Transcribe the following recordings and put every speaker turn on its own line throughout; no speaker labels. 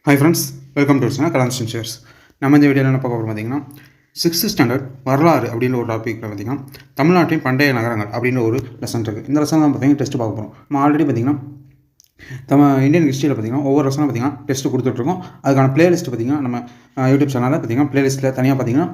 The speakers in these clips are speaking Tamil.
ஹாய் ஃப்ரெண்ட்ஸ், வெல்கம் டு கலான்ஸ்டன் ஷேர்ஸ். நம்ம இந்த வீடியோவில் என்ன பார்க்க போகிறோம் பார்த்தீங்கன்னா, 6th ஸ்டாண்டர்ட் வரலாறு அப்படின்ற ஒரு டாப்பிக்கில் பார்த்தீங்கன்னா, தமிழ்நாட்டின் பண்டைய நகரங்கள் அப்படின்ற ஒரு லெசன் இருக்குது. இந்த லெசன் தான் பார்த்தீங்கன்னா டெஸ்ட் பார்க்க போகிறோம். நம்ம ஆல்ரெடி பார்த்தீங்கன்னா இந்தியன் ஹிஸ்ட்ரியில் பார்த்தீங்கன்னா ஒவ்வொரு லெசனும் பார்த்தீங்கன்னா டெஸ்ட் கொடுத்துட்ருக்கோம். அதுக்கான பிளேலிஸ்ட் பார்த்தீங்கன்னா நம்ம யூடியூப் சேனலில் பார்த்தீங்கன்னா பிளேலிஸ்ட்டில் தனியாக பார்த்தீங்கன்னா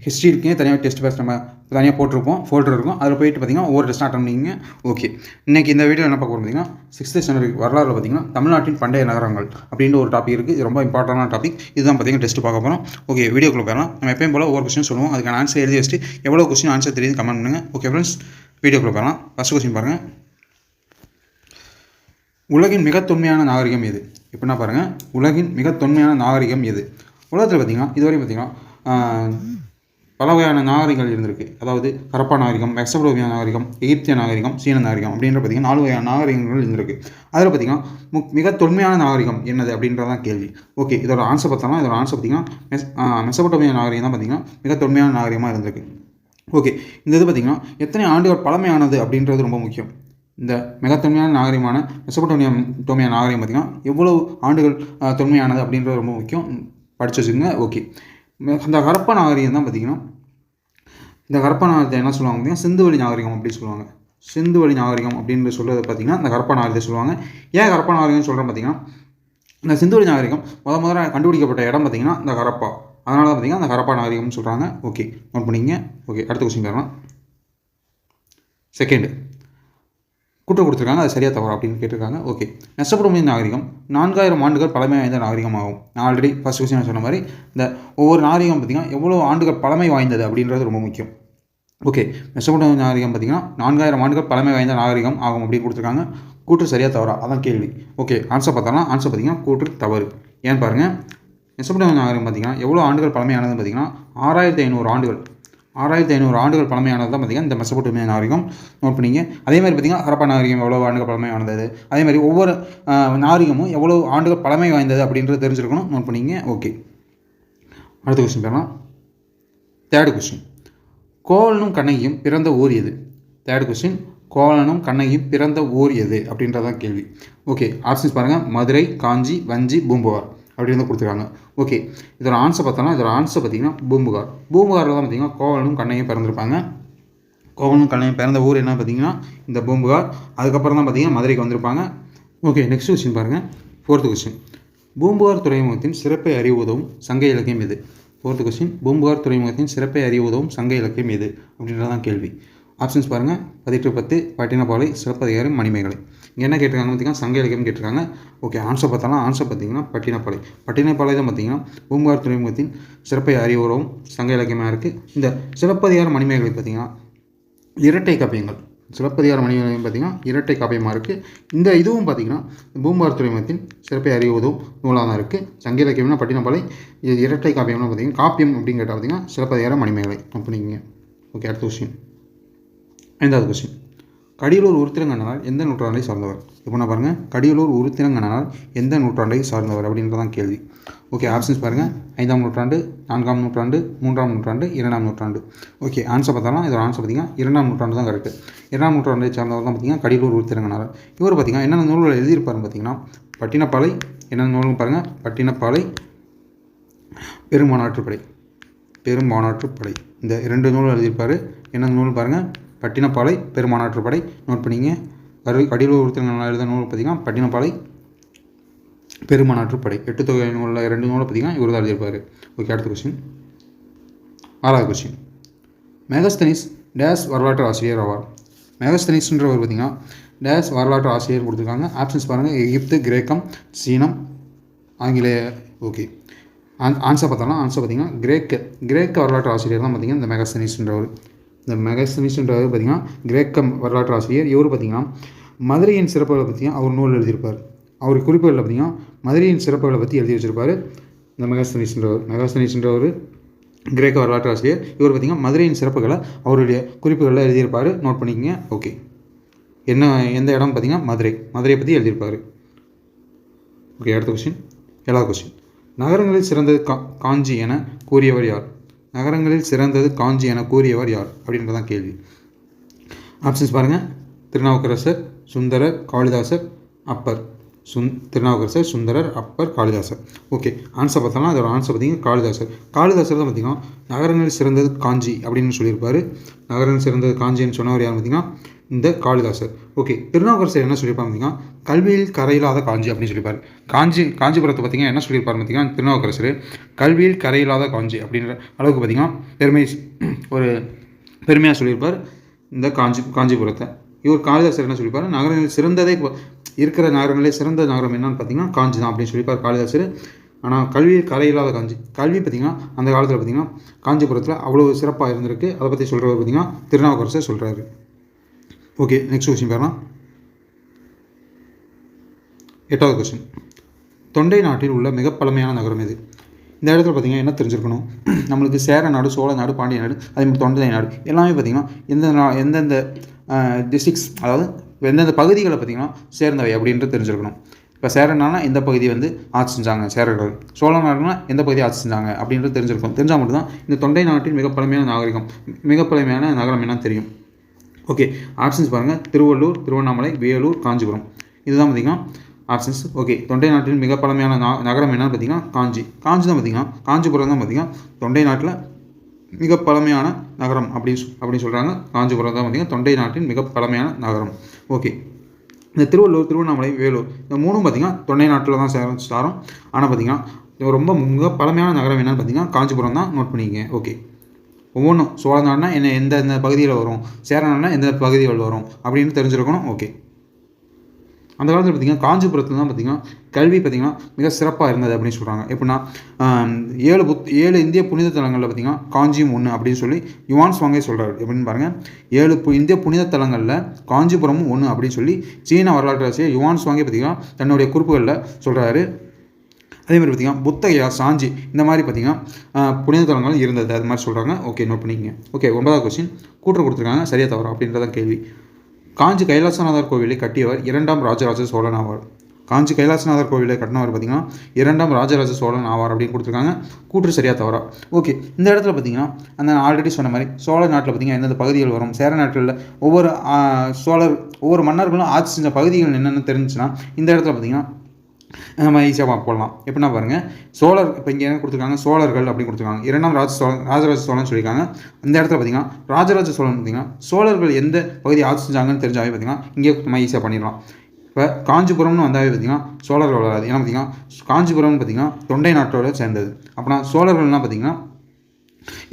ஹிஸ்ட்ரி இருக்கே தனியாக டெஸ்ட் பேஸ் நம்ம தனியாக போட்டிருப்போம், ஃபோல்டர் இருக்கும். அதில் போயிட்டு பார்த்தீங்கன்னா ஒவ்வொரு டெஸ்ட் அட்டன் பண்ணிங்க. ஓகே, இன்றைக்கி இந்த வீடியோ என்ன பார்க்க போகிறோம் பார்த்தீங்கன்னா, 6th ஸ்டாண்டர்ட் வரலாறு பார்த்தீங்கன்னா தமிழ்நாட்டின் பண்டைய நகரங்கள் அப்படின்ற ஒரு டாபிக் இருக்குது. இது ரொம்ப இம்பார்ட்டண்டான டாபிக். இதுதான் பார்த்தீங்கன்னா டெஸ்ட் பார்க்க போகிறோம். ஓகே, வீடியோக்குள்ளே போகலாம். நம்ம எப்பயும் போல் ஒவ்வொரு கொஸ்டின் சொல்லுவோம். அதுக்கான ஆன்சர் எழுதி வச்சுட்டு எவ்வளோ கொஸ்டின் ஆன்சர் தெரியுது கமெண்ட் பண்ணுங்கள். ஓகே ஃப்ரெண்ட்ஸ், வீடியோக்குள்ளே போகலாம். ஃபஸ்ட் கொஸ்டின் பாருங்கள். உலகின் மிக தொன்மையான நாகரிகம் எது? எப்படின்னா பாருங்கள், உலகின் மிக தொன்மையான நாகரிகம் எது? உலகத்தில் பார்த்தீங்கன்னா இதுவரையும் பார்த்தீங்கன்னா பல வகையான நாகரிகங்கள் இருந்திருக்கு. அதாவது ஹரப்பா நாகரிகம், மெசபடோமியா நாகரிகம், எகிப்திய நாகரிகம், சீன நாகரிகம் அப்படின்ற பார்த்தீங்கன்னா 4 வகையான நாகரிகங்கள் இருந்திருக்கு. அதில் பார்த்தீங்கன்னா மிக தொன்மையான நாகரிகம் என்னது அப்படின்றதான் கேள்வி. ஓகே, இதோட ஆன்சர் பார்த்தோம்னா இதோட ஆன்சர் பார்த்தீங்கன்னா மெசபடோமியா நாகரிகம் தான் பார்த்தீங்கன்னா மிக தொன்மையான நாகரிகமாக இருந்திருக்கு. ஓகே, இந்த இது பார்த்தீங்கன்னா எத்தனை ஆண்டுகள் பழமையானது அப்படின்றது ரொம்ப முக்கியம். இந்த மிக தொன்மையான நாகரிகமான மெசபடோமியா நாகரிகம் பார்த்தீங்கன்னா எவ்வளவு ஆண்டுகள் தொன்மையானது அப்படின்றது ரொம்ப முக்கியம், படித்து வச்சுக்கோங்க. ஓகே, இந்த ஹரப்பா நாகரிகம் தான் பார்த்திங்கன்னா, இந்த ஹரப்பா நாகரிகத்தை என்ன சொல்லுவாங்க பார்த்திங்கன்னா சிந்துவெளி நாகரிகம் அப்படின்னு சொல்லுவாங்க. சிந்துவெளி நாகரிகம் அப்படின்னு சொல்கிறது பார்த்திங்கன்னா இந்த ஹரப்பா நாகரிகத்தை சொல்லுவாங்க. ஏன் ஹரப்பா நாகரிகம்னு சொல்கிறேன் பார்த்திங்கன்னா, இந்த சிந்துவெளி நாகரிகம் முதல்ல கண்டுபிடிக்கப்பட்ட இடம் பார்த்திங்கன்னா இந்த ஹரப்பா. அதனால தான் பார்த்திங்கன்னா இந்த ஹரப்பா நாகரிகம்னு சொல்கிறாங்க. ஓகே, நோட் பண்ணிங்க. ஓகே, அடுத்த கொஸ்டின் பாருங்கள். செகண்டு கூட்டம் கொடுத்துருக்காங்க, அது சரியாக தவறா அப்படின்னு கேட்டிருக்காங்க. ஓகே, மெசபடோமிய நாகரிகம் 4000 ஆண்டுகள் பழமை வாய்ந்த நாகரிகம் ஆகும். நான் ஆல்ரெடி ஃபர்ஸ்ட் கொஸ்டின் சொன்ன மாதிரி இந்த ஒவ்வொரு நாகரிகம் பார்த்திங்கன்னா எவ்வளோ ஆண்டுகள் பழமை வாய்ந்தது அப்படின்றது ரொம்ப முக்கியம். ஓகே, மெசபடோமிய நாகரிகம் பார்த்திங்கன்னா 4000 ஆண்டுகள் பழமை வாய்ந்த நாகரிகம் ஆகும் அப்படின்னு கொடுத்துருக்காங்க. கூற்று சரியாக தவறா அதான் கேள்வி. ஓகே, ஆன்சர் பார்த்தோம்னா ஆன்சர் பார்த்திங்கன்னா கூற்று தவறு. ஏன்னு பாருங்கள், மெசபடோமிய நாகரிகம் பார்த்திங்கன்னா எவ்வளோ ஆண்டுகள் பழமையானதுன்னு பார்த்திங்கன்னா 6500 ஆண்டுகள். 6500 ஆண்டுகள் பழமையானது தான் பார்த்திங்கன்னா இந்த மெசபடோமியா நாகரிகம். நோட் பண்ணிங்க. அதே மாதிரி பார்த்திங்கன்னா ஹரப்பா நாகரிகம் எவ்வளோ ஆண்டுகள் பழமையானது, அதே மாதிரி ஒவ்வொரு நாகரிகமும் எவ்வளோ ஆண்டுகள் பழமை வாய்ந்தது அப்படின்றது தெரிஞ்சிருக்கணும். நோட் பண்ணிங்க. ஓகே, அடுத்த கொஸ்டின் போகலாம். தேர்ட் கொஸ்டின், கோவலனும் கண்ணகியும் பிறந்த ஊர் எது? தேர்ட் கொஸ்டின், கோவலனும் கண்ணகியும் பிறந்த ஊர் எது அப்படின்றதான் கேள்வி. ஓகே, ஆப்ஷன்ஸ் பாருங்கள். மதுரை, காஞ்சி, வஞ்சி, பூம்புகார் அப்படின்னு கொடுத்துருக்காங்க. ஓகே, இதோட ஆன்சர் பார்த்தோம்னா இதோட ஆன்சர் பார்த்திங்கன்னா பூம்புகார். பூம்புகாரில் தான் பார்த்திங்கன்னா கோவலனும் கண்ணையும் பிறந்திருப்பாங்க. கோவலனும் கண்ணையும் பிறந்த ஊர் என்ன பார்த்திங்கன்னா இந்த பூம்புகார். அதுக்கப்புறம் தான் பார்த்திங்கன்னா மதுரைக்கு வந்திருப்பாங்க. ஓகே, நெக்ஸ்ட் கொஸ்டின் பாருங்கள். ஃபோர்த்து கொஸ்டின், பூம்புகார் துறைமுகத்தின் சிறப்பை அறிவுவதும் சங்க இலக்கியம் எது? ஃபோர்த்து கொஸ்டின், பூம்புகார் துறைமுகத்தின் சிறப்பை அறிவுவதும் சங்க இலக்கியம் எது அப்படின்றதான் கேள்வி. ஆப்ஷன்ஸ் பாருங்கள். 1810, பட்டினப்பாலை, சிலப்பதிகாரம், மணிமேகலை. இங்கே என்ன கேட்டிருக்காங்க பார்த்திங்கன்னா சங்க இலக்கியம் கேட்டிருக்காங்க. ஓகே, ஆன்சர் பார்த்தோம்னா ஆன்சர் பார்த்திங்கன்னா பட்டினப்பாலை. பட்டினப்பாலை தான் பார்த்திங்கன்னா பூம்புகார் துறைமுகத்தின் சிறப்பை அறிவுறவும் சங்க இலக்கியமாக இருக்குது. இந்த சிலப்பதிகாரம், மணிமேகலை பார்த்திங்கன்னா இரட்டை காப்பியங்கள். சிலப்பதிகார மணிமேகலை பார்த்திங்கன்னா இரட்டை காப்பியமாக இருக்குது. இந்த இதுவும் பார்த்திங்கன்னா பூம்புகார் துறைமுகத்தின் சிறப்பை அறிவுவதும் நூலாக தான் இருக்குது. சங்க இலக்கியம்னா பட்டினப்பாலை, இது இரட்டை காப்பியம்னா பார்த்திங்கன்னா காப்பியம் அப்படின்னு கேட்டால் பார்த்திங்கன்னா சிலப்பதிகார மணிமேகலை அப்படிங்க. ஓகே, அடுத்த கொஸ்டின். 5வது கொஸ்டின், கடியலூர் உருத்திரங்கண்ணனார் எந்த நூற்றாண்டை சார்ந்தவர்? இப்போ நான் பாருங்கள், கடியலூர் உருத்திரங்கண்ணனார் எந்த நூற்றாண்டை சார்ந்தவர் அப்படின்றதான் கேள்வி. ஓகே, ஆப்ஷன்ஸ் பாருங்கள். 5ஆம் நூற்றாண்டு, 4ஆம் நூற்றாண்டு, 3ஆம் நூற்றாண்டு, 2ஆம் நூற்றாண்டு. ஓகே, ஆன்சர் பார்த்தாலும் இதோட ஆன்சர் பார்த்திங்கன்னா 2ஆம் நூற்றாண்டு தான் கரெக்டு. 2ஆம் நூற்றாண்டை சார்ந்தவர் தான் பார்த்திங்கன்னா கடியலூர் உருத்திரங்கண்ணனார். இவர் பார்த்திங்கன்னா என்னென்ன நூல்கள் எழுதியிருப்பாருன்னு பார்த்திங்கன்னா பட்டினப்பாலை, என்னென்ன நூல்னு பாருங்கள். பட்டினப்பாலை, பெரும்பானாற்றுப்படை, பெரும்பானாற்றுப்படை இந்த 2 நூல் எழுதியிருப்பார். என்னென்ன நூல் பாருங்கள், பட்டினப்பாலை, பெரும்பானாற்றுப்படை. நோட் பண்ணிங்க. கடியலூர் உருத்திரங்கண்ணனார் எழுதின நூல் பார்த்திங்கன்னா பட்டினப்பாலை, பெரும்பானாற்றுப்படை. 8 தொகை நூலில் 2 நூலை பார்த்திங்கன்னா இவர் தான் எழுதியிருப்பார். ஓகே, அடுத்த கொஸ்டின். 6வது கொஸ்டின், மெகஸ்தனிஸ் டேஸ் வரலாற்று ஆசிரியர் ஆவார். மெகஸ்தனிஸ்ன்றவர் பார்த்திங்கன்னா டேஸ் வரலாற்று ஆசிரியர் கொடுத்துருக்காங்க. ஆப்ஷன்ஸ் பாருங்கள். எகிப்து, கிரேக்கம், சீனம், ஆங்கிலேய. ஓகே, ஆன்சர் பார்த்தோம்னா ஆன்சர் பார்த்திங்கன்னா கிரேக்க வரலாற்று ஆசிரியர் தான் பார்த்திங்கன்னா இந்த மெகஸ்தனிஸ்ன்றவர். இந்த மெகஸ்தனிஸ்ன்றவர் பார்த்திங்கன்னா கிரேக்க வரலாற்று ஆசிரியர். இவர் பார்த்திங்கன்னா மதுரையின் சிறப்புகளை பற்றியும் அவர் நூல் எழுதியிருப்பார். அவர் குறிப்புகளில் பார்த்திங்கன்னா மதுரையின் சிறப்புகளை பற்றி எழுதி வச்சிருப்பார் இந்த மெகஸ்தனிஸ்ன்றவர் கிரேக்க வரலாற்று ஆசிரியர். இவர் பார்த்திங்கன்னா மதுரையின் சிறப்புகளை அவருடைய குறிப்புகளில் எழுதியிருப்பார். நோட் பண்ணிக்கங்க. ஓகே, எந்த இடம் பார்த்திங்கன்னா மதுரையை பற்றி எழுதியிருப்பார். ஓகே, அடுத்த கொஸ்டின். 7வது கொஸ்டின், நகரங்களில் சிறந்தது காஞ்சி என கூறியவர் யார்? நகரங்களில் சிறந்தது காஞ்சி என கூறியவர் யார் அப்படின்றதான் கேள்வி. ஆப்ஷன்ஸ் பாருங்கள். திருநாவுக்கரசர், சுந்தரர், காளிதாசர், அப்பர். திருநாவுக்கரசர், சுந்தரர், அப்பர், காளிதாசர். ஓகே, ஆன்சர் பார்த்தோம்னா அதோட ஆன்சர் பார்த்தீங்கன்னா காளிதாசர். காளிதாசர் தான் பார்த்தீங்கன்னா நகரங்கள் சிறந்தது காஞ்சி அப்படின்னு சொல்லியிருப்பார். நகரங்கள் சிறந்தது காஞ்சின்னு சொன்னவர் யார் பார்த்தீங்கன்னா இந்த காளிதாசர். ஓகே, திருநாவுக்கரசர் என்ன சொல்லியிருப்பாங்க பார்த்தீங்கன்னா கல்வியில் கரையில்லாத காஞ்சி அப்படின்னு சொல்லியிருப்பார். காஞ்சிபுரத்தை பார்த்தீங்கன்னா என்ன சொல்லியிருப்பார் பார்த்தீங்கன்னா திருநாவுக்கரசர் கல்வியில் கரையில்லாத காஞ்சி அப்படின்ற அளவுக்கு பார்த்தீங்கன்னா ஒரு பெருமையாக சொல்லியிருப்பார் இந்த காஞ்சிபுரத்தை. இவர் காளிதாசர் என்ன சொல்லியிருப்பார் நகரங்களில் சிறந்ததே இருக்கிற நகரங்களே சிறந்த நகரம் என்னன்னு பார்த்தீங்கன்னா காஞ்சி தான் அப்படின்னு சொல்லியிருப்பார் காளிதாசர். ஆனால் கல்வியில் கரையில்லாத காஞ்சி, கல்வி பார்த்திங்கன்னா அந்த காலத்தில் பார்த்திங்கன்னா காஞ்சிபுரத்தில் அவ்வளோ சிறப்பாக இருந்திருக்கு. அதை பற்றி சொல்கிறவர் பார்த்திங்கன்னா திருநாவுக்கரசர் சொல்கிறாரு. ஓகே, நெக்ஸ்ட் கொஸ்டின் பாருங்கள். 8வது கொஸ்டின். தொண்டை நாட்டில் உள்ள மிக பழமையான நகரம் எது? இந்த இடத்துல பார்த்திங்கன்னா என்ன தெரிஞ்சிருக்கணும், நம்மளுக்கு சேர நாடு, சோழ நாடு, பாண்டிய நாடு, அதே மாதிரி தொண்டை நாடு எல்லாமே பார்த்திங்கன்னா எந்தெந்த டிஸ்ட்ரிக்ஸ், அதாவது எந்தெந்த பகுதிகளை பார்த்திங்கன்னா சேர்ந்தவை அப்படின்றது தெரிஞ்சிருக்கணும். இப்போ சேரனானா எந்த பகுதி ஆட்சி செஞ்சாங்க சேரர்கள், சோழ நாடுனா எந்த பகுதி ஆட்சி செஞ்சாங்க அப்படின்றது தெரிஞ்சிருக்கும். தெரிஞ்சால் மட்டும்தான் இந்த தொண்டை நாட்டின் மிக பழமையான நகரம் என்னன்னு தெரியும். ஓகே, ஆப்ஷன்ஸ் பாருங்கள். திருவள்ளூர், திருவண்ணாமலை, வேலூர், காஞ்சிபுரம். இதுதான் பார்த்திங்கன்னா ஆப்ஷன்ஸ். ஓகே, தொண்டை நாட்டின் மிக பழமையான நகரம் என்னன்னு பார்த்திங்கன்னா காஞ்சி தான் பார்த்திங்கன்னா காஞ்சிபுரம் தான் பார்த்திங்கன்னா தொண்டை நாட்டில் மிக பழமையான நகரம் அப்படின்னு சொல்கிறாங்க. காஞ்சிபுரம் தான் பார்த்திங்கன்னா தொண்டை நாட்டின் மிக பழமையான நகரம். ஓகே, இந்த திருவள்ளூர், திருவண்ணாமலை, வேலூர் இந்த மூணும் பார்த்திங்கன்னா தொண்டை நாட்டில் தான் சாரும். ஆனால் பார்த்திங்கன்னா ரொம்ப மிக பழமையான நகரம் என்னென்னு பார்த்திங்கன்னா காஞ்சிபுரம் தான். நோட் பண்ணிக்கங்க. ஓகே, ஒவ்வொன்றும் சோழ நாடுனா எந்த பகுதியில் வரும், சேர நாடுனா எந்த பகுதிகள் வரும் அப்படின்னு தெரிஞ்சிருக்கணும். ஓகே, அந்த காலத்தில் பார்த்திங்கன்னா காஞ்சிபுரத்தில் தான் பார்த்திங்கன்னா கல்வி பார்த்திங்கன்னா மிக சிறப்பாக இருந்தது அப்படின்னு சொல்கிறாங்க. எப்படின்னா 7 இந்திய புனித தலங்களில் பார்த்திங்கன்னா காஞ்சியும் ஒன்று அப்படின்னு சொல்லி யுவான் சுவாங்கே சொல்கிறாரு. எப்படின்னு பாருங்கள், 7 இந்திய புனித தலங்களில் காஞ்சிபுரமும் ஒன்று அப்படின்னு சொல்லி சீன வரலாற்று ஆசிரியர் யுவான் சுவாங்கே பார்த்திங்கன்னா தன்னுடைய குறிப்புகளில் சொல்கிறாரு. அதேமாதிரி பார்த்திங்கன்னா புத்தகையா, சாஞ்சி இந்த மாதிரி பார்த்திங்கன்னா புனித தலங்கள் இருந்தது அது மாதிரி சொல்கிறாங்க. ஓகே, நோட் பண்ணிக்கங்க. ஓகே, 9வது கொஸ்டின். கூற்று கொடுத்துருக்காங்க, சரியா தவறா அப்படின்றதான் கேள்வி. காஞ்சி கைலாசநாதர் கோவிலை கட்டியவர் 2ஆம் ராஜராஜ சோழன் ஆவார். காஞ்சி கைலாசநாதர் கோவிலை கட்டினவர் பார்த்திங்கன்னா 2ஆம் ராஜராஜ சோழன் ஆவார் அப்படின்னு கொடுத்துருக்காங்க. கூற்று சரியா தவறா? ஓகே, இந்த இடத்துல பார்த்திங்கன்னா அந்த ஆல்ரெடி சொன்ன மாதிரி சோழ நாட்டில் பார்த்திங்கன்னா எந்தெந்த பகுதிகள் வரும், சேர நாட்டில் ஒவ்வொரு மன்னர்களும் ஆட்சி செஞ்ச பகுதிகள் என்னென்னு தெரிஞ்சுன்னா இந்த இடத்துல பார்த்திங்கன்னா நம்ம ஈஸியாக போடலாம். எப்படின்னா பாருங்கள், சோழர் இப்போ இங்கே என்ன கொடுத்துருக்காங்க, சோழர்கள் அப்படின்னு கொடுத்துருக்காங்க. 2ஆம் ராஜராஜ சோழன் சொல்லியிருக்காங்க. இந்த இடத்துல பார்த்திங்கன்னா ராஜராஜ சோழன் பார்த்திங்கன்னா சோழர்கள் எந்த பகுதி ஆட்சி செஞ்சாங்கன்னு தெரிஞ்சாவே பார்த்திங்கன்னா இங்கே நம்ம ஈஸியாக பண்ணிடலாம். இப்போ காஞ்சிபுரம்னு வந்தாவே பார்த்திங்கன்னா சோழர்கள் வராது. ஏன்னா பார்த்திங்கன்னா காஞ்சிபுரம்னு பார்த்திங்கன்னா தொண்டை நாட்டோட சேர்ந்தது. அப்படின்னா சோழர்கள்லாம் பார்த்திங்கன்னா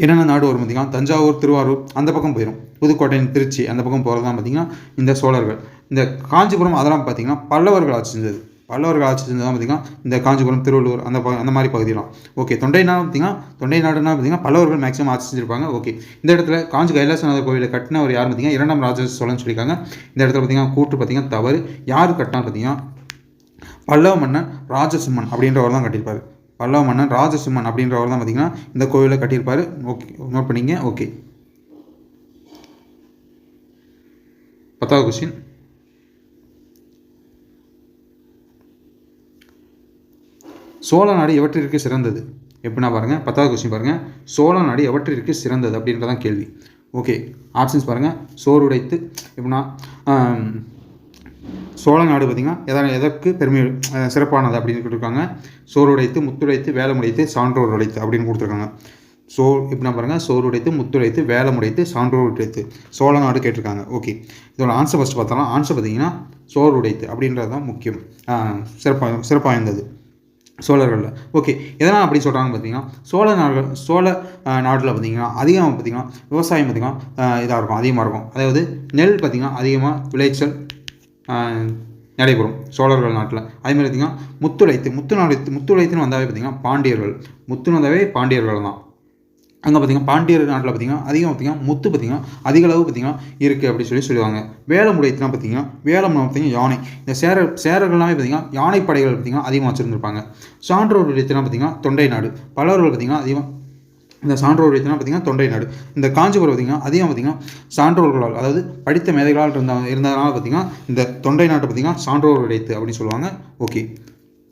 என்னென்ன நாடு வரும் பார்த்திங்கன்னா தஞ்சாவூர், திருவாரூர் அந்த பக்கம் போயிடும். புதுக்கோட்டை, திருச்சி அந்த பக்கம் போகிறது தான் பார்த்திங்கன்னா இந்த சோழர்கள். இந்த காஞ்சிபுரம் அதெல்லாம் பார்த்திங்கன்னா பல்லவர்கள் ஆட்சி செஞ்சது. பல்லவர்கள் ஆட்சி செஞ்சது தான் பார்த்திங்கன்னா இந்த காஞ்சிபுரம், திருவள்ளூர் அந்த மாதிரி பகுதியெலாம். ஓகே, தொண்டை நாடுனா பார்த்திங்கன்னா பல்லவர்கள் மேக்ஸிமம் ஆட்சி செஞ்சுருப்பாங்க. ஓகே, இந்த இடத்துல காஞ்சி கைலாசநாதர் கோவிலை கட்டினவர் யார் பார்த்திங்கன்னா 2ஆம் ராஜராஜ சோழன் சொல்லியிருக்காங்க. இந்த இடத்துல பார்த்திங்கன்னா கூற்று பார்த்திங்கன்னா தவறு. யார் கட்டினான்னு பார்த்திங்கன்னா பல்லவ மன்னன் ராஜசிம்மன் அப்படின்றவர் தான் கட்டியிருப்பார். பல்லவ மன்னன் ராஜசிம்மன் அப்படின்றவர் தான் பார்த்திங்கன்னா இந்த கோவிலை கட்டியிருப்பார். ஓகே, நோட் பண்ணிங்க. ஓகே, 10வது கொஸ்டின். சோழ நாடு எவற்றிற்கு சிறந்தது? எப்படின்னா பாருங்கள், 10வது கொஸ்டின் பாருங்கள், சோழ நாடு எவற்றிற்கு சிறந்தது அப்படின்றதான் கேள்வி. ஓகே, ஆப்ஷன்ஸ் பாருங்கள். சோறுடைத்து, எப்படின்னா சோழ நாடு பார்த்திங்கன்னா எதற்கு சிறப்பானது அப்படின்னு கொடுத்துருக்காங்க. சோறுடைத்து, முத்துடைத்து, வேலமுடைத்து, சான்றோர் உடைத்து அப்படின்னு கொடுத்துருக்காங்க. எப்படின்னா பாருங்கள், சோறுடைத்து, முத்துடைத்து, வேலமுடைத்து, சான்றோர் உடைத்து சோழ நாடு கேட்டிருக்காங்க. ஓகே, இதோட ஆன்சர் ஃபஸ்ட்டு பார்த்தோம்னா ஆன்சர் பார்த்திங்கன்னா சோறுடைத்து அப்படின்றது தான் முக்கியம், சிறப்பாக இருந்தது சோழர்களில். ஓகே, எதனால் அப்படி சொல்கிறாங்கன்னு பார்த்தீங்கன்னா சோழ நாட்டில் பார்த்திங்கன்னா அதிகமாக பார்த்திங்கன்னா விவசாயம் பார்த்திங்கன்னா இதாக இருக்கும், அதிகமாக இருக்கும். அதாவது நெல் பார்த்திங்கன்னா அதிகமாக விளைச்சல் நடைபெறும் சோழர்கள் நாட்டில். அதேமாதிரி பார்த்திங்கன்னா முத்துளைத்துன்னு வந்தாவே பார்த்திங்கன்னா பாண்டியர்கள் தான். அங்கே பார்த்திங்கன்னா பாண்டியர் நாட்டில் பார்த்திங்கன்னா அதிகம் பார்த்திங்கன்னா முத்து பார்த்திங்கன்னா அதிக அளவு பார்த்திங்கன்னா இருக்குது அப்படின்னு சொல்லுவாங்க. வேலமுடைத்துனா பார்த்திங்கன்னா யானை. இந்த சேரர்கள்லாமே பார்த்திங்கன்னா யானைப்படைகள் பார்த்திங்கன்னா அதிகமாக வச்சுருந்துருப்பாங்க. சான்றோர் உடைத்துனா பார்த்திங்கன்னா தொண்டை நாடு. பல்லவர்கள் பார்த்திங்கன்னா அதிகமாக இந்த சான்றோர் உடைத்துனா பார்த்திங்கன்னா தொண்டை நாடு. இந்த காஞ்சிபுரம் பார்த்திங்கன்னா அதிகம் பார்த்திங்கன்னா சான்றோர்களால், அதாவது படித்த மேதைகளால் இருந்ததுனால பார்த்திங்கன்னா இந்த தொண்டை நாட்டை பார்த்திங்கன்னா சான்றோர் உடைத்து அப்படின்னு சொல்லுவாங்க. ஓகே,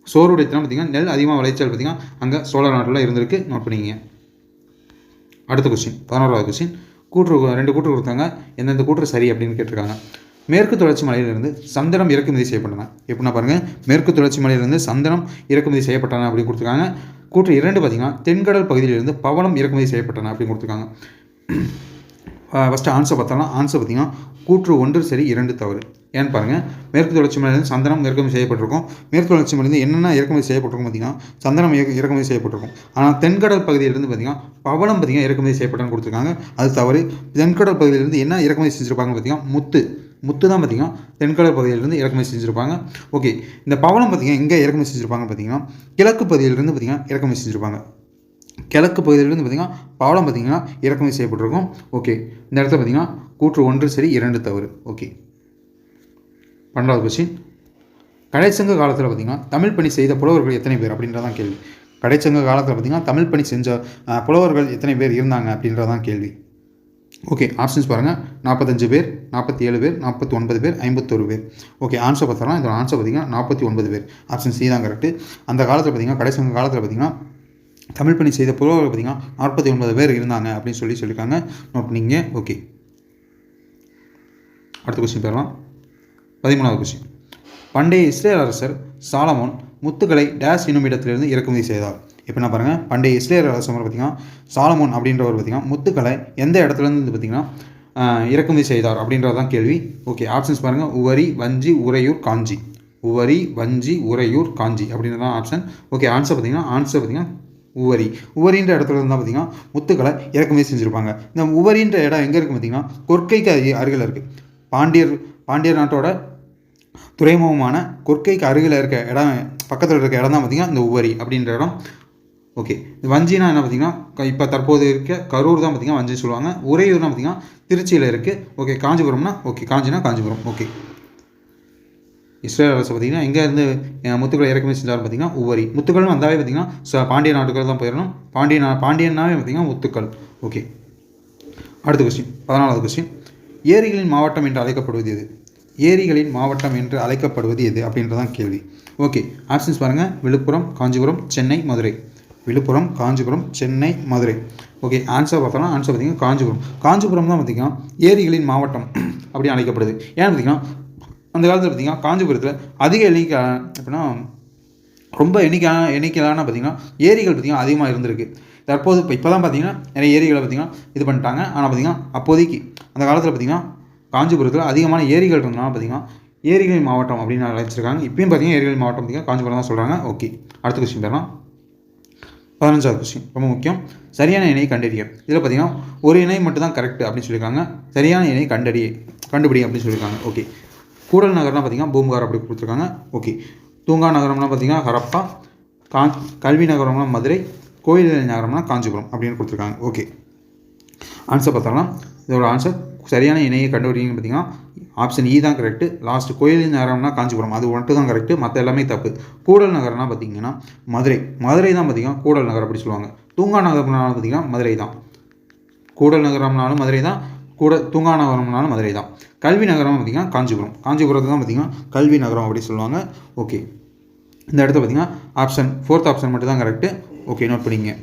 சோறு உடைத்துனா பார்த்திங்கன்னா நெல் அதிகமாக விளைச்சல் பார்த்திங்கன்னா அங்கே சோழ நாட்டில் இருந்திருக்கு. நோட் பண்ணிங்க. அடுத்த கொஸ்டின், 11வது கொஸ்டின். 2 கூற்று கொடுத்தாங்க. எந்தெந்த கூற்று சரி அப்படின்னு கேட்டிருக்காங்க. மேற்கு தொடர்ச்சி மலையிலிருந்து சந்தனம் இறக்குமதி செய்யப்பட்டன. எப்படின்னா பாருங்கள், மேற்கு தொடர்ச்சி மலையிலிருந்து சந்தனம் இறக்குமதி செய்யப்பட்டன அப்படின்னு கொடுத்துருக்காங்க. கூற்று 2 பார்த்தீங்கன்னா தென்கடல் பகுதியிலிருந்து பவளம் இறக்குமதி செய்யப்பட்டன அப்படின்னு கொடுத்துருக்காங்க. ஃபஸ்ட்டு ஆன்சர் பார்த்தோம்னா ஆன்சர் பார்த்தீங்கன்னா கூற்று 1 சரி 2 தவறு. ஏன்னு பாருங்கள், மேற்கு தொடர்ச்சி மலையிலிருந்து சந்தனம் இறக்குமதி செய்யப்பட்டிருக்கும். மேற்கு தொடர்ச்சி மலையிலிருந்து என்னென்ன இறக்குமதி செய்யப்பட்டிருக்கும் பார்த்தீங்கன்னா சந்தனம் இறக்குமதி செய்யப்பட்டிருக்கும். ஆனால் தென்கடல் பகுதியிலிருந்து பார்த்தீங்கன்னா பவளம் பார்த்தீங்கன்னா இறக்குமதி செய்யப்பட்டன்னு கொடுத்துருக்காங்க. அது தவறு. தென்கடல் பகுதியிலிருந்து என்ன இறக்குமதி செஞ்சுருப்பாங்க பார்த்தீங்கன்னா முத்து தான் பார்த்திங்கன்னா தென்கடல் பகுதியிலிருந்து இறக்குமதி செஞ்சுருப்பாங்க. ஓகே, இந்த பவளம் பார்த்திங்கன்னா எங்கே இறக்குமதி செஞ்சுருப்பாங்க பார்த்தீங்கன்னா கிழக்கு பகுதியிலிருந்து பார்த்திங்கன்னா இறக்குமதி செஞ்சுருப்பாங்க. கிழக்கு பகுதியிலிருந்து பார்த்திங்கன்னா பவளம் பார்த்திங்கன்னா இறக்குமதி செய்யப்பட்டிருக்கும். ஓகே, இந்த இடத்துல பார்த்திங்கன்னா கூற்று 1 சரி 2 தவறு. ஓகே, 12வது கொஸ்டின். கடைச்சங்க காலத்தில் பார்த்திங்கன்னா தமிழ் பணி செய்த புலவர்கள் எத்தனை பேர் அப்படின்றதான் கேள்வி. கடைச்சங்க காலத்தில் பார்த்திங்கன்னா தமிழ் பணி செஞ்ச புலவர்கள் எத்தனை பேர் இருந்தாங்க அப்படின்றதான் கேள்வி. ஓகே, ஆப்ஷன்ஸ் பாருங்கள். 45 பேர், 47 பேர், 49 பேர், 51 பேர். ஓகே, ஆன்சர் பார்த்தோம்னா இதோட ஆன்சர் பார்த்திங்கன்னா 49 பேர். ஆப்ஷன் சி தான் கரெக்டு. அந்த காலத்தில் பார்த்திங்கன்னா கடைசங்க காலத்தில் பார்த்திங்கன்னா தமிழ் பணி செய்த புலவர்கள் பார்த்திங்கன்னா 49 பேர் இருந்தாங்க அப்படின்னு சொல்லியிருக்காங்க. நோட் பண்ணிங்க. ஓகே, அடுத்த கொஸ்டின் பாருங்கள். 13வது கொஸ்டின். பண்டைய இஸ்ரேல் அரசர் சாலமோன் முத்துக்களை டேஷ் என்னும் இடத்திலிருந்து இறக்குமதி செய்தார். எப்படின்னா பாருங்கள், பண்டைய இஸ்ரேல் அரசர் பார்த்திங்கன்னா சாலமோன் அப்படின்றவர் பார்த்திங்கன்னா முத்துக்களை எந்த இடத்துலேருந்து பார்த்திங்கன்னா இறக்குமதி செய்தார் அப்படின்றதான் கேள்வி. ஓகே, ஆப்ஷன்ஸ் பாருங்கள். உவரி, வஞ்சி, உறையூர், காஞ்சி. உவரி, வஞ்சி, உறையூர், காஞ்சி அப்படின்றதான் ஆப்ஷன். ஓகே, ஆன்சர் பார்த்திங்கன்னா உவரின்ற இடத்துல இருந்தால் பார்த்திங்கன்னா முத்துக்களை இறக்குமதி செஞ்சுருப்பாங்க. இந்த உவரின்ற இடம் எங்கே இருக்குது பார்த்திங்கன்னா கொற்கைக்கு அருகில் இருக்குது. பாண்டியர் நாட்டோட துறைமுகமான கொற்கைக்கு அருகில் இருக்க இடம், பக்கத்தில் இருக்க இடம் தான் பார்த்திங்கன்னா இந்த உவரி அப்படின்ற இடம். ஓகே, வஞ்சினா என்ன பார்த்திங்கன்னா இப்போ தற்போது இருக்க கரூர் தான் பார்த்திங்கன்னா வஞ்சி சொல்லுவாங்க. உறையூர்னா பார்த்திங்கன்னா திருச்சியில் இருக்குது. ஓகே, காஞ்சிபுரம்னா காஞ்சிபுரம். ஓகே, இஸ்ரேல் அரசு பார்த்திங்கன்னா எங்கேருந்து முத்துக்களை இறக்குமதி செஞ்சாலும் பார்த்திங்கன்னா உவரி. முத்துக்கள்னு வந்தாவே பார்த்திங்கன்னா பாண்டிய நாட்டுகள் தான் போயிடணும். பாண்டியனாவே பார்த்திங்கன்னா முத்துக்கள். ஓகே, அடுத்த கொஸ்டின். 14வது கொஸ்டின். ஏரிகளின் மாவட்டம் என்று அழைக்கப்படுவது எது? ஏரிகளின் மாவட்டம் என்று அழைக்கப்படுவது எது அப்படின்றதான் கேள்வி. ஓகே, ஆப்ஷன்ஸ் பாருங்கள். விழுப்புரம், காஞ்சிபுரம், சென்னை, மதுரை. விழுப்புரம், காஞ்சிபுரம், சென்னை, மதுரை. ஓகே, ஆன்சர் பார்த்தோம்னா ஆன்சர் பார்த்திங்கன்னா காஞ்சிபுரம் தான் பார்த்திங்கன்னா ஏரிகளின் மாவட்டம் அப்படின்னு அழைக்கப்படுது. ஏன்னு பார்த்திங்கன்னா அந்த காலத்தில் பார்த்திங்கன்னா காஞ்சிபுரத்தில் அதிக எண்ணிக்கை எப்படின்னா ரொம்ப எண்ணிக்கையிலான பார்த்திங்கன்னா ஏரிகள் பார்த்திங்கன்னா அதிகமாக இருந்திருக்கு. தற்போது இப்போ தான் பார்த்திங்கன்னா நிறைய ஏரிகளை பார்த்திங்கன்னா இது பண்ணிட்டாங்க. ஆனால் பார்த்திங்கன்னா அப்போதைக்கு அந்த காலத்தில் பார்த்திங்கன்னா காஞ்சிபுரத்தில் அதிகமான ஏரிகள் இருந்தனால பார்த்திங்கன்னா ஏரிகளின் மாவட்டம் அப்படின்னு அழைச்சிருக்காங்க. இப்பயும் பார்த்திங்கன்னா ஏரிகளின் மாவட்டம் பார்த்திங்கன்னா காஞ்சிபுரம் தான் சொல்கிறாங்க. ஓகே, அடுத்த கொஸ்டின் பாருங்கள். 15வது கொஸ்டின் ரொம்ப முக்கியம். சரியான இணையை கண்டறிய. இதில் பார்த்திங்கன்னா ஒரு இணை மட்டும் தான் கரெக்ட் அப்படின்னு சொல்லியிருக்காங்க. சரியான இணையை கண்டுபிடி அப்படின்னு சொல்லியிருக்காங்க. ஓகே, கூடல் நகர்னா பார்த்திங்கன்னா பூம்புகார் அப்படி கொடுத்துருக்காங்க. ஓகே, தூங்கா நகரம்னா பார்த்திங்கன்னா ஹரப்பா, கல்வி நகரம்னா மதுரை, கோயில் நகரம்னா காஞ்சிபுரம் அப்படின்னு கொடுத்துருக்காங்க. ஓகே, ஆன்சர் பார்த்தோம்னா இதோட ஆன்சர் சரியான இணையை கண்டுபிடிங்கன்னு பார்த்திங்கன்னா ஆப்ஷன் இ தான் கரெக்டு. லாஸ்ட் கோயில் நகரம்னா காஞ்சிபுரம், அது மட்டும் தான் கரெக்டு, மற்ற எல்லாமே தப்பு. கூடல் நகரம்னா பார்த்திங்கன்னா மதுரை தான் பார்த்திங்கன்னா கூடல் நகர் அப்படி சொல்லுவாங்க. தூங்கா நகரம்னாலும் பார்த்திங்கன்னா மதுரை தான். கூடல் நகரம்னாலும் மதுரை தான், தூங்கா நகரம்னாலும் மதுரை தான். கல்வி நகரம் பார்த்திங்கன்னா காஞ்சிபுரத்தை தான் பார்த்திங்கன்னா கல்வி நகரம் அப்படி சொல்லுவாங்க. ஓகே, இந்த இடத்துல பார்த்திங்கன்னா ஆப்ஷன் 4th ஆப்ஷன் மட்டும் தான் கரெக்டு. ஓகே, நோட் பண்ணிங்க.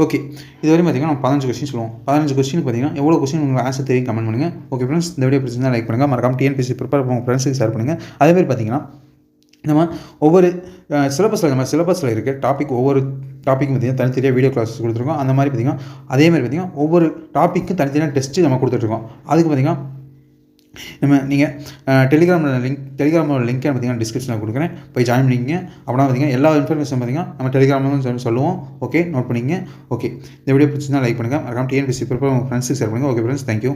ஓகே, இதுவரையும் பார்த்திங்கன்னா நம்ம 15 கொஸ்டின் சொல்லுவோம். 15 கொஸ்டினுக்கு பார்த்திங்கன்னா எவ்வளோ கொஸ்டின் உங்களுக்கு ஆன்சர் தெரியும் கமெண்ட் பண்ணுங்கள். ஓகே ஃப்ரெண்ட்ஸ், இந்த வீடியோ பிடிச்சிருந்தா லைக் பண்ணுங்கள். மறக்காம டிஎன்பிஎஸ்சி ப்ரிப்பேர் உங்கள் ஃப்ரெண்ட்ஸுக்கு ஷேர் பண்ணுங்கள். அதேமாதிரி பார்த்திங்கன்னா நம்ம ஒவ்வொரு சிலபஸில் இருக்க ஒவ்வொரு டாப்பிக்கும் பார்த்திங்கன்னா தனித்தனியாக வீடியோ கிளாஸஸ் கொடுத்துருக்கோம். அந்த மாதிரி பார்த்திங்கன்னா அதேமாதிரி பார்த்திங்கன்னா ஒவ்வொரு டாப்பிக்கும் தனித்தனியாக டெஸ்ட்டு நம்ம கொடுத்துட்ருக்கோம். அதுக்கு பார்த்திங்கன்னா நீங்கள் டெலிகிராமோட லிங்க்கை பார்த்திங்கன்னா டிஸ்கிரிப்ஷனில் கொடுக்குறேன், போய் ஜாயின் பண்ணிங்க. அப்படின்னா பார்த்திங்கன்னா எல்லா இன்ஃபர்மேஷன் பார்த்திங்கன்னா நம்ம டெலிகிராமில் சொல்லுவோம். ஓகே, நோட் பண்ணிங்க. ஓகே, இந்த வீடியோ பிடிச்சிருந்தா லைக் பண்ணுங்கள். மறக்காம டிஎன்பிஎஸ்சி ப்ரிப்பேர் உங்கள் ஃப்ரெண்ட்ஸுக்கு ஷேர் பண்ணுங்கள். Okay friends, thank you.